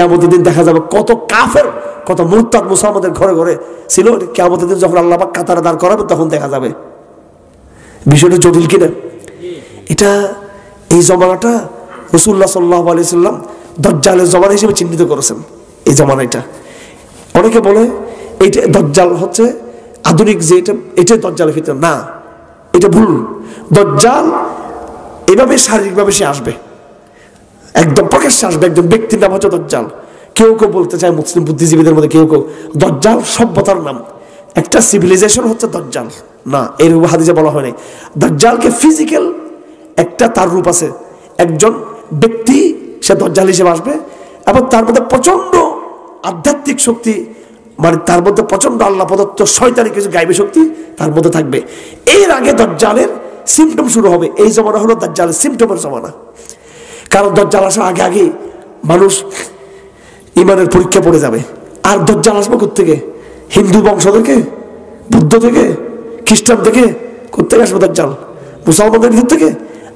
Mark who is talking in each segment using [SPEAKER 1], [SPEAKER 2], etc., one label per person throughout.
[SPEAKER 1] কিয়ামতের দিন দেখা যাবে কত কাফের, কত মুরতাদ মুসলমানদের ঘরে ঘরে ছিল। কিয়ামতের দিন যখন আল্লাহ পাক কাতারে দাঁড় করাবে তখন দেখা যাবে। বিষয়টা জটিল কিনা? এটা এই জমানাটা রাসূলুল্লাহ সাল্লাল্লাহু আলাইহি সাল্লাম দাজ্জালের জমানা হিসেবে চিহ্নিত করেছেন। এই জমানাটা অনেকে বলে এইটা দাজ্জাল হচ্ছে আধুনিক, যে এটা দাজ্জালের ফিতনা না, এটা ভুল। দাজ্জাল এভাবে শারীরিকভাবে সে আসবে, একদম প্রকাশ্যে আসবে, একজন ব্যক্তির নাম হচ্ছে দাজ্জাল। কেউ কেউ বলতে চায়, মুসলিম বুদ্ধিজীবীদের মধ্যে কেউ কেউ, দাজ্জাল সভ্যতার নাম, একটা সিভিলাইজেশন হচ্ছে দাজ্জাল। না, এরকম হাদিসে বলা হয়নি। দাজ্জালকে ফিজিক্যাল একটা তার রূপ আছে, একজন ব্যক্তি সে দাজ্জাল হিসেবে আসবে, এবং তার মধ্যে প্রচন্ড আধ্যাত্মিক শক্তি, মানে তার মধ্যে প্রচন্ড আল্লাহ প্রদত্ত শয়তানি কিছু গায়বী শক্তি তার মধ্যে থাকবে। এর আগে দাজ্জালের সিমটম শুরু হবে। এই জমানা হলো দাজ্জালের সিমটমের জমানা। কারণ দাজ্জাল আসার আগে আগে মানুষ ইমানের পরীক্ষা পড়ে যাবে। আর দাজ্জাল আসবে কোত্থেকে? হিন্দু বংশ থেকে, বুদ্ধ থেকে, খ্রিস্টান থেকে? কোত্থেকে আসবে দাজ্জাল? মুসলমানদের ভিতর থেকে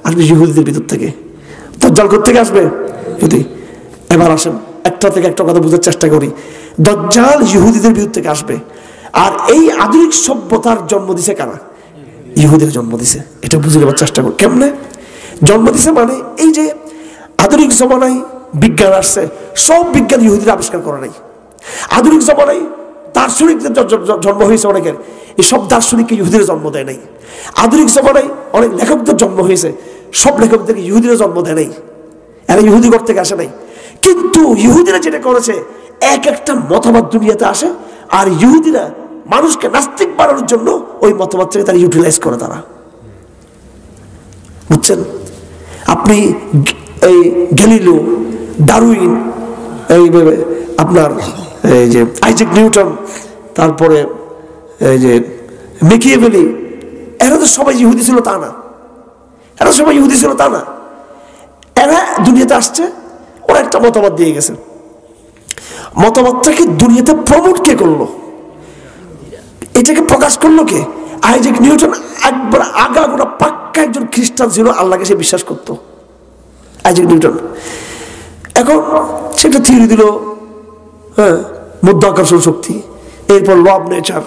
[SPEAKER 1] আসবে, ইহুদিদের ভিতর থেকে। দাজ্জাল কোত্থেকে আসবে? যদি এবার আসেন একটা থেকে একটা কথা বুঝার চেষ্টা করি। দাজ্জাল ইহুদিদের ভিতর থেকে আসবে। আর এই আধুনিক সভ্যতার জন্ম দিছে কারা? ইহুদিরা জন্ম দিছে। এটা বুঝে নেবার চেষ্টা করি। কেমনে জন্ম দিছে? মানে এই যে আধুনিক জমানায় বিজ্ঞান আসছে, সব বিজ্ঞান ইহুদিরা আবিষ্কার করে নাই। আধুনিক জমানায় দার্শনিকদের জন্ম হয়েছে অনেকের, এই সব দার্শনিককে ইহুদিরা জন্ম দেয় নাই। আধুনিক জমানায় অনেক লেখকদের জন্ম হয়েছে, সব লেখকদেরকে ইহুদিরা জন্ম দেয় নাই। এরা ইহুদি ঘর থেকে আসে নাই। কিন্তু ইহুদিরা যেটা করেছে, এক একটা মতবাদ দুনিয়াতে আসে, আর ইহুদিরা মানুষকে নাস্তিক বানানোর জন্য ওই মতবাদটাকে তারা ইউটিলাইজ করে। তারা বুঝছেন? আপনি এই গ্যালিলিও, ডারউইন, এই আপনার এই যে আইজাক নিউটন, তারপরে এই যে মেকিয়াভেলি, এরা তো সবাই ইহুদি ছিল তা না। এরা সবাই ইহুদি ছিল তা না। এরা দুনিয়াতে আসছে, ওরা একটা মতবাদ দিয়ে গেছে। মতবাদটাকে দুনিয়াতে প্রমোট কে করলো? এটাকে প্রকাশ করলো কে? আইজাক নিউটন একবার আগাগোড়া পাক্কা একজন খ্রিস্টান ছিল, আল্লাহকে সে বিশ্বাস করতো। আইজাক নিউটন এখন সেটা থিওরি দিল, হ্যাঁ, মাধ্যাকর্ষণ শক্তি, এরপর ল অফ নেচার।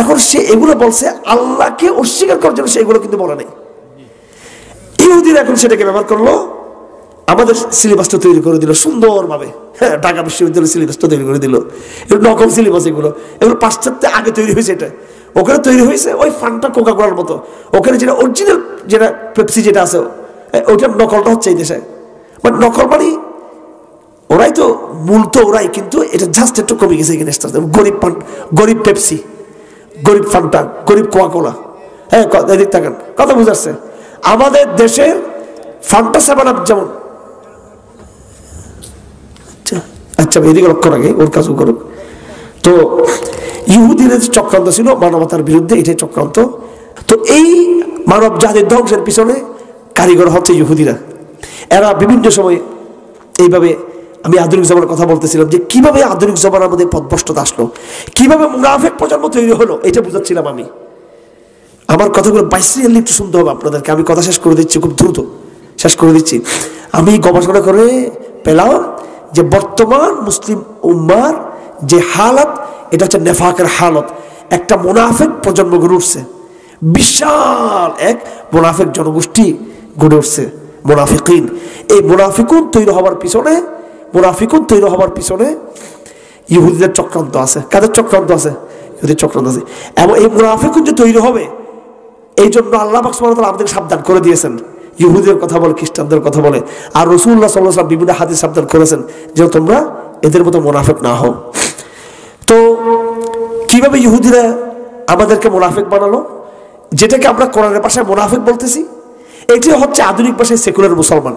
[SPEAKER 1] এখন সে এগুলো বলছে, আল্লাহকে অস্বীকার করার জন্য সে এগুলো কিন্তু বলে নাই। ইহুদিরা এখন সেটাকে ব্যবহার করলো, আমাদের সিলেবাসটা তৈরি করে দিল সুন্দরভাবে। হ্যাঁ, ঢাকা বিশ্ববিদ্যালয়ের সিলেবাসটা তৈরি করে দিল। এগুলো নকল সিলেবাস, এগুলো পাশ্চাত্যে আগে তৈরি হয়েছে। এটা ওখানে তৈরি হয়েছে ওই ফান্টা কোকা কোলার মতো। ওখানে যেটা অরিজিনাল, যেটা পেপসি যেটা আছে, ওইটার নকলটা হচ্ছে এই দেশে। বাট নকল মানে ওরাই তো, মূল তো ওরাই, কিন্তু এটা জাস্ট একটু কমে গেছে এখানে। গরিব পেপসি, গরিব ফান্টা, গরিব কোকা কোলা। হ্যাঁ, এদিক থাকেন, কথা বুঝাচ্ছে। আমাদের দেশের ফান্টা 7 যেমন, আচ্ছা এদিকে লক্ষ্য রাখে, ওর কাজও করুক। তো ইহুদিদের চক্রান্ত ছিল মানবতার বিরুদ্ধে, এটাই চক্রান্ত। তো এই মানব জাতির ধ্বংসের পিছনে কারিগর হচ্ছে ইহুদিরা। এরা বিভিন্ন সময় এইভাবে, আমি আধুনিক জমানার কথা বলতেছিলাম যে কিভাবে আধুনিক জমানার মধ্যে পথভ্রষ্টতা আসলো, কিভাবে মুনাফিক প্রজন্ম তৈরি হলো, এটা বুঝাচ্ছিলাম আমি। আমার কথাগুলো বাইসিয়ালি একটু শুনতে হবে আপনাদেরকে। আমি কথা শেষ করে দিচ্ছি, খুব দ্রুত শেষ করে দিচ্ছি। আমি গবেষণা করে পেলাম যে বর্তমান মুসলিম উম্মার যে হালত, এটা হচ্ছে নেফাকের হালত। একটা মুনাফিক প্রজন্ম গড়ে উঠছে, বিশাল এক মুনাফিক জনগোষ্ঠী গড়ে উঠছে, মুনাফিকিন। এই মুনাফিকুন তৈরি হওয়ার পিছনে ইহুদিদের চক্রান্ত আছে। কাদের চক্রান্ত আছে? ইহুদিদের চক্রান্ত আছে। এবং এই মুনাফিকুন যে তৈরি হবে, এই জন্য আল্লাহ পাক সুবহানাহু ওয়া তাআলা আমাদেরকে সাবধান করে দিয়েছেন। ইহুদিদের কথা বলে, খ্রিস্টানদের কথা বলে, আর রাসূলুল্লাহ সাল্লাল্লাহু আলাইহি ওয়াসাল্লাম বিভিন্ন হাদিস সাবধান করেছেন যে তোমরা এদের মতো মুনাফিক না হও। তো কিভাবে ইহুদিরা আমাদেরকে মুনাফিক বানালো, যেটাকে আমরা কোরআনের ভাষায় মুনাফিক বলতেছি, এটি হচ্ছে আধুনিক ভাষায় সেকুলার মুসলমান।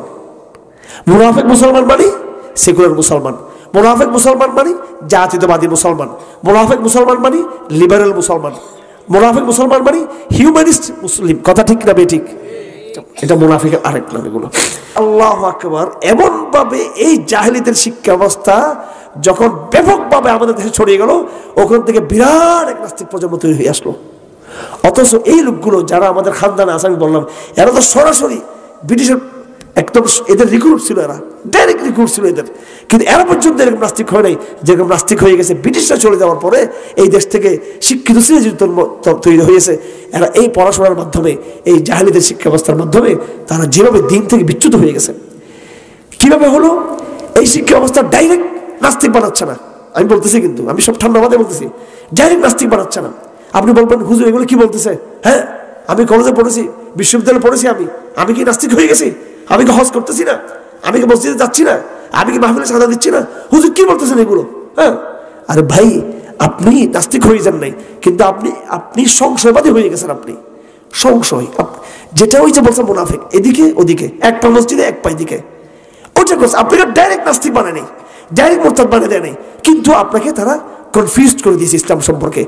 [SPEAKER 1] মুনাফিক মুসলমান মানে সেকুলার মুসলমান, মুনাফিক মুসলমান মানে জাতীয়তাবাদী মুসলমান, মুনাফিক মুসলমান মানে লিবারেল মুসলমান, মুনাফিক মুসলমান মানে হিউম্যানিস্ট মুসলিম। কথা ঠিক না বেঠিক? এটা মুনাফিকের আরেক নাম এগুলো। আল্লাহু আকবার। এমন ভাবে এই জাহেলিয়াতের শিক্ষা ব্যবস্থা যখন ব্যাপকভাবে আমাদের দেশে ছড়িয়ে গেল, ওখান থেকে বিরাট এক নাস্তিক প্রজন্ম তৈরি হয়ে আসলো। অথচ এই লোকগুলো যারা আমাদের খানদানে আছে, আমি বললাম, এরা তো সরাসরি ব্রিটিশের একদম, এদের রিক্রুট ছিল, এরা ডাইরেক্ট রিক্রুট ছিল এদের। কিন্তু এরা পর্যন্ত এরকম নাস্তিক হয় নাই যেরকম নাস্তিক হয়ে গেছে ব্রিটিশরা চলে যাওয়ার পরে এই দেশ থেকে শিক্ষিত শ্রেণী তৈরি হয়েছে। এরা এই পড়াশোনার মাধ্যমে, এই জাহেলিদের শিক্ষা ব্যবস্থার মাধ্যমে তারা যেভাবে দিন থেকে বিচ্যুত হয়ে গেছে। কিভাবে হলো? এই শিক্ষা ব্যবস্থা ডাইরেক্ট নাস্তিক বানাচ্ছে না, আমি বলতেছি, কিন্তু আমি সব ঠান্ডা মাথায় বলতেছি, ডাইরেক্ট নাস্তিক বানাচ্ছে না। আপনি বলবেন হুজুর এগুলো কি বলতেছে? হ্যাঁ, আমি কলেজে পড়েছি, বিশ্ববিদ্যালয়ে পড়েছি, আমি কি নাস্তিক হয়ে গেছি? আমি কি হজ করতেছি না? আমি কি মসজিদে যাচ্ছি না? আমি কি মাহফিলে সাদা দিচ্ছি না? হুজুর কি বলতেছেন এগুলো? হ্যাঁ, আরে ভাই, আপনি নাস্তিক হয়ে যান নাই, কিন্তু আপনি সংশয়বাদী হয়ে গেছেন। আপনি সংশয়, যেটা ওই যে বলছেন মুনাফিক, এদিকে ওদিকে, এক পা মসজিদে এক পা এদিকে, ওটা করছে। আপনাকে ডাইরেক্ট নাস্তিক বানায় নেই, ডাইরেক্ট মোরতাদ বানিয়ে দেয় নেই, কিন্তু আপনাকে তারা কনফিউজড করে দিয়েছে ইসলাম সম্পর্কে।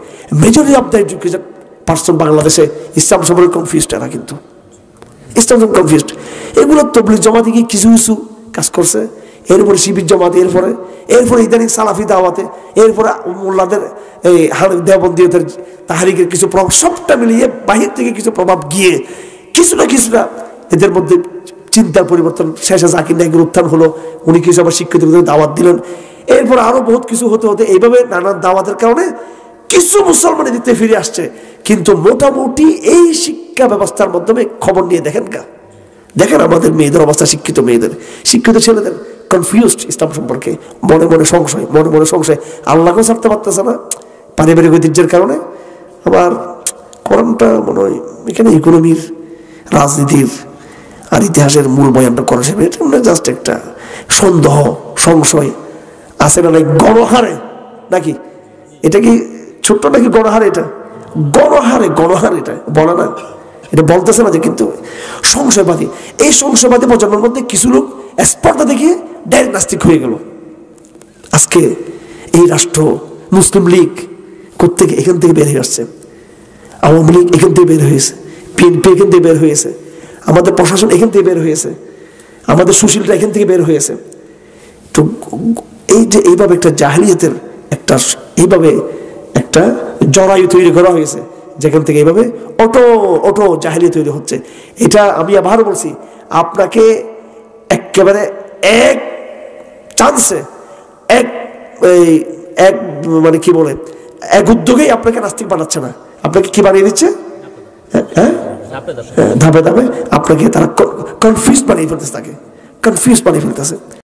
[SPEAKER 1] Majority of the educated person বাংলাদেশে ইসলাম সম্পর্কে কনফিউজড। এরা কিন্তু ইসলাম কনফিউজড। এগুলো তবলিগ জামাতে গিয়ে কিছু কিছু কাজ করছে, এরপরে শিবির জামাতে, এরপরে ইদানিং সালাফি দাওয়াতে, এরপরে মোল্লাদের এই দেওবন্দীয়দের তাহারিকের কিছু প্রভাব, সবটা মিলিয়ে বাহির থেকে কিছু প্রভাব গিয়ে কিছুটা এদের মধ্যে চিন্তার পরিবর্তন। শেষে জাকির নায়কের উত্থান হলো, উনি কিছু আবার শিক্ষিতদের দাওয়াত দিলেন। এরপর আরো বহুত কিছু হতে হতে এইভাবে নানান দাওয়াতের কারণে কিছু মুসলমানের দিতে ফিরে আসছে। কিন্তু মোটামুটি এই শিক্ষা ব্যবস্থার মাধ্যমে খবর নিয়ে দেখেন আমাদের মেয়েদের অবস্থা, শিক্ষিত ছেলেদের কনফিউজড ইসলাম সম্পর্কে, মনে মনে সংশয়, আল্লাহকেও ছাড়তে পারতেছে না পারিবারিক ঐতিহ্যের কারণে। আবার কোরআনটা মনে হয় এখানে ইকোনমির, রাজনীতির আর ইতিহাসের মূল বয়ানটা করা যাবে, এটা মানে জাস্ট একটা সন্দেহ, সংশয় আছে না? গণহারে নাকি এটা কি ছোট্ট নাকি গণহারে? এটা গণহারে এটা বলে না, এটা বলতেছে না যে, কিন্তু সংশয়বাদী, এই সংশয়বাদী প্রজন্মের মধ্যে কিছু লোক স্পর্ধা দেখিয়ে ডাইরেক্ট নাস্তিক হয়ে গেল। আজকে এই রাষ্ট্র, মুসলিম লীগ কোত্থেকে এখান থেকে বের হয়ে আসছে, আওয়ামী লীগ এখান থেকে বের হয়েছে, বিএনপি এখান থেকে বের হয়েছে, আমাদের প্রশাসন এখান থেকে বের হয়েছে, আমাদের সুশীলরা এখান থেকে বের হয়েছে। তো এই যে এইভাবে একটা জাহেলিয়াতের এইভাবে একটা জরায়ু তৈরি করা হয়েছে, যেখান থেকে এইভাবে অটো জাহেলিয়াত তৈরি হচ্ছে। এটা আমি আবারও বলছি, আপনাকে একেবারে এক চান্সে, এক মানে কি বলে, এক উদ্যোগেই আপনাকে নাস্তিক বানাচ্ছে না, আপনাকে কি বানিয়ে দিচ্ছে? হ্যাঁ, ধাপে ধাপে আপনাকে তারা কনফিউজ বানিয়ে ফেলতেছে।